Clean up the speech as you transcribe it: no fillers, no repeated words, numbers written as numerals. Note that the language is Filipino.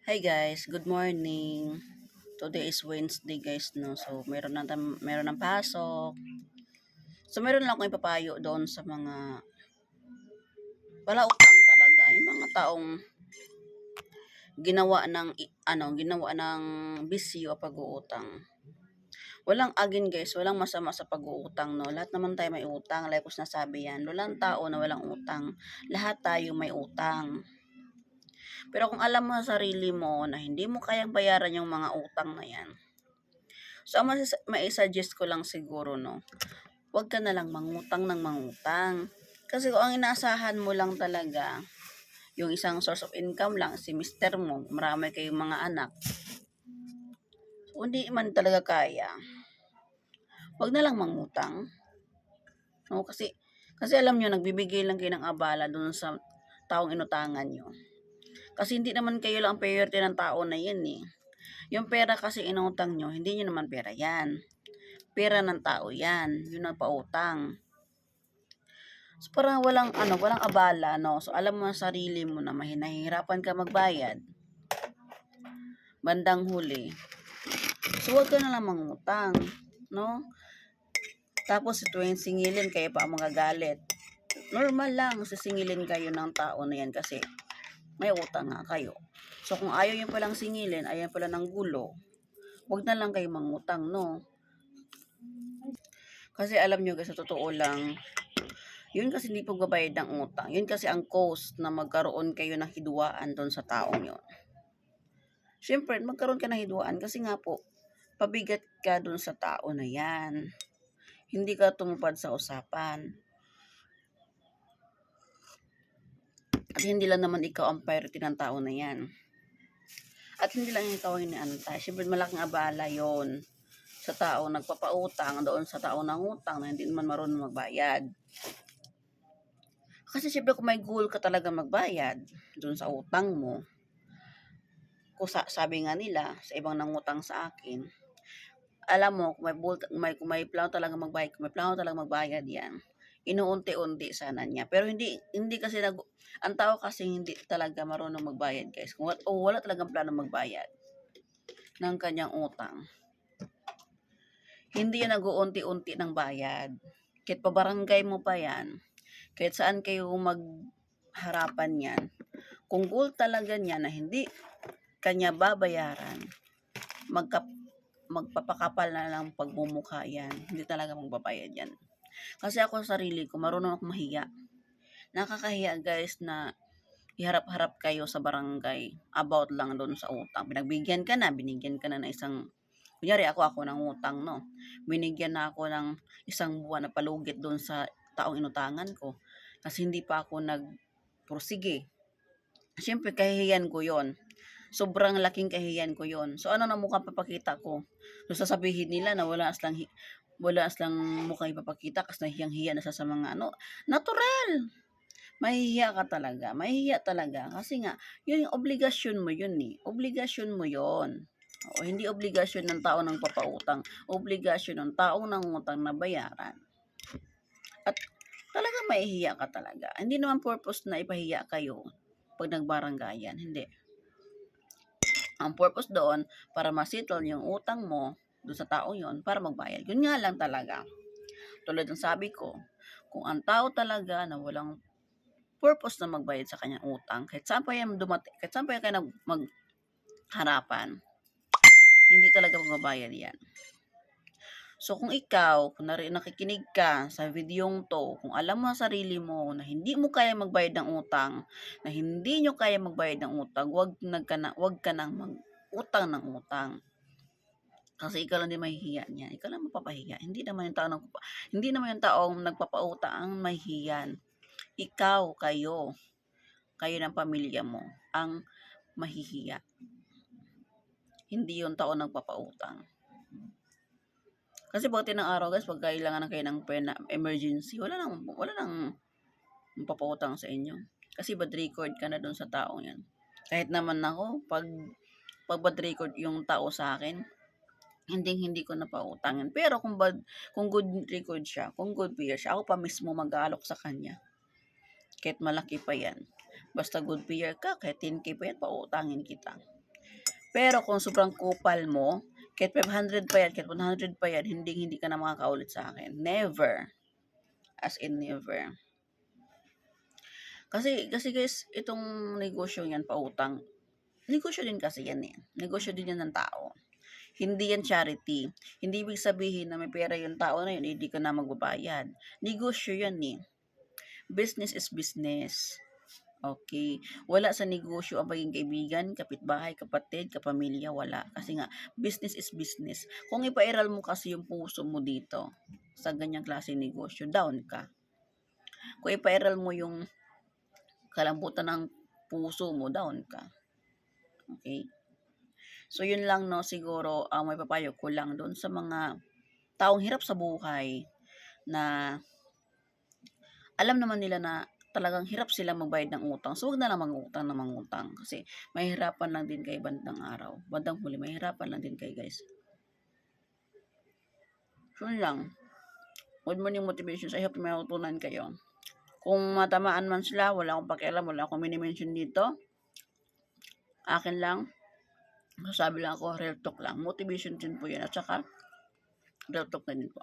Hi guys, good morning. Today is Wednesday guys, no. So meron ng pasok. So meron lang akong ipapayo doon sa mga wala utang talaga, yung mga taong ginawa ng bisyo o pag-uutang. Walang agin guys, walang masama sa pag-uutang, no. Lahat naman tayo may utang, like ko sinasabi yan. Walang tao na walang utang. Lahat tayo may utang. Pero kung alam mo sa sarili mo na hindi mo kayang bayaran yung mga utang na yan, so, ang mai-suggest ko lang siguro, no, huwag ka na lang mangutang ng mangutang. Kasi kung ang inaasahan mo lang talaga, yung isang source of income lang, si mister mo, marami kayong mga anak, so, hindi man talaga kaya, huwag na lang mangutang. No, kasi alam nyo, nagbibigay lang kayo ng abala dun sa taong inutangan nyo. Kasi hindi naman kayo lang ang priority ng tao na yan eh. Yung pera kasi inutang nyo, hindi nyo naman pera yan. Pera ng tao yan, yun ang pautang. So, parang walang abala, no? So, alam mo sa sarili mo na nahihirapan ka magbayad. Bandang huli. So, huwag ka na lang mangutang, no? Tapos, tuwing singilin, kayo pa ang magagalit. Normal lang, sisingilin kayo ng tao na yan kasi may utang nga kayo. So, kung ayaw yung palang singilin, ayaw pala ng gulo, huwag na lang kayo mangutang, no? Kasi alam nyo guys, sa totoo lang, yun kasi hindi pagbabayad ng utang. Yun kasi ang cause na magkaroon kayo ng hidwaan doon sa taong yun. Siyempre, magkaroon ka ng hidwaan kasi nga po, pabigat ka doon sa tao na yan. Hindi ka tumupad sa usapan. At hindi lang naman ikaw ang priority ng tao na yan. At hindi lang ikaw ang inaantay. Siyempre, malaking abala yon sa tao nagpapautang, doon sa tao nangutang na hindi naman marunong magbayad. Kasi siyempre kung may goal ka talaga magbayad doon sa utang mo, sabi nga nila sa ibang nangutang sa akin, alam mo, kung may plano talaga magbayad yan, inuunti-unti sana niya. Pero hindi kasi ang tao kasi hindi talaga marunong magbayad guys. Kung wala talagang plano magbayad ng kanyang utang, hindi yan nag-uunti-unti ng bayad. Kahit pa barangay mo pa yan, kahit saan kayo magharapan yan, kung goal talaga niya na hindi kanya babayaran, magpapakapal na lang pagmumukha yan. Hindi talaga magbabayad yan. Kasi ako sa sarili ko, marunong ako mahiya. Nakakahiya guys na iharap-harap kayo sa barangay about lang doon sa utang. Binigyan ka na ng isang, kunyari ako ng utang, no? Binigyan na ako ng isang buwan na palugit doon sa taong inutangan ko. Kasi hindi pa ako nagpursige. Siyempre, kahihiyan ko yon. Sobrang laking kahihiyan ko yon. So, ano na mukhang papakita ko? So, sasabihin nila na wala aslang mukhang ipapakita kasi nahiyang-hiya na sa mga natural. Mahihiya ka talaga. Mahihiya talaga. Kasi nga, yun yung obligasyon mo yun eh. Obligasyon mo yun. O, hindi obligasyon ng tao ng papautang. Obligasyon ng taong nangutang na bayaran. At talaga mahihiya ka talaga. Hindi naman purpose na ipahiya kayo pag nagbaranggayan. Hindi. Ang purpose doon, para ma-settle yung utang mo doon sa tao yon para magbayad. Yun nga lang talaga. Tulad ng sabi ko, kung ang tao talaga na walang purpose na magbayad sa kanyang utang, kahit saan pa yan kahit saan pa yan kayo magharapan, hindi talaga magbabayad yan. So kung ikaw, kung nakikinig ka sa videong to, kung alam mo sa sarili mo na hindi mo kaya magbayad ng utang, na hindi nyo kaya magbayad ng utang, wag ka nang mag-utang ng utang. Kasi ikaw lang din mahihiya niya. Ikaw lang mapapahiya. Hindi naman yung taong nagpapautang ang mahihiyan. Ikaw, kayo ng pamilya mo ang mahihiya. Hindi yung taong nagpapautang. Kasi pag ng araw guys, pag kailangan na kayo ng pera, emergency, wala nang mapapautang sa inyo. Kasi bad record ka na dun sa taong yan. Kahit naman ako, pag bad record yung tao sa akin, hindi ko napautangin. Pero kung good record siya, kung good payer siya, ako pa mismo mag-aalok sa kanya. Kahit malaki pa yan. Basta good payer ka, kahit 10K pa yan, pautangin kita. Pero kung sobrang kupal mo, kahit 500 pa yan, kahit 100 pa yan, hindi ka na makakaulit sa akin. Never. As in never. Kasi guys, itong negosyo yan, pautang, negosyo din kasi yan eh. Negosyo din yan ng tao. Hindi yan charity. Hindi ibig sabihin na may pera yung tao na yun, hindi ka na magbabayad. Negosyo yan eh. Business is business. Okay. Wala sa negosyo ang pagiging kaibigan, kapitbahay, kapatid, kapamilya, wala. Kasi nga, business is business. Kung ipairal mo kasi yung puso mo dito sa ganyang klase negosyo, down ka. Kung ipairal mo yung kalambutan ng puso mo, down ka. Okay? So, yun lang no, siguro, may papayo ko lang doon sa mga taong hirap sa buhay na alam naman nila na talagang hirap sila magbayad ng utang. So, huwag na lang mangutang na mangutang. Kasi, mahirapan lang din kayo bandang araw. Bandang huli, mahirapan lang din kayo, guys. So, yun lang. Good morning motivations. I hope may matutunan kayo. Kung matamaan man sila, wala akong pakialam, wala akong mini-mention dito. Akin lang. Sabi lang ako, real talk lang. Motivation din po yun. At saka, real talk na din po.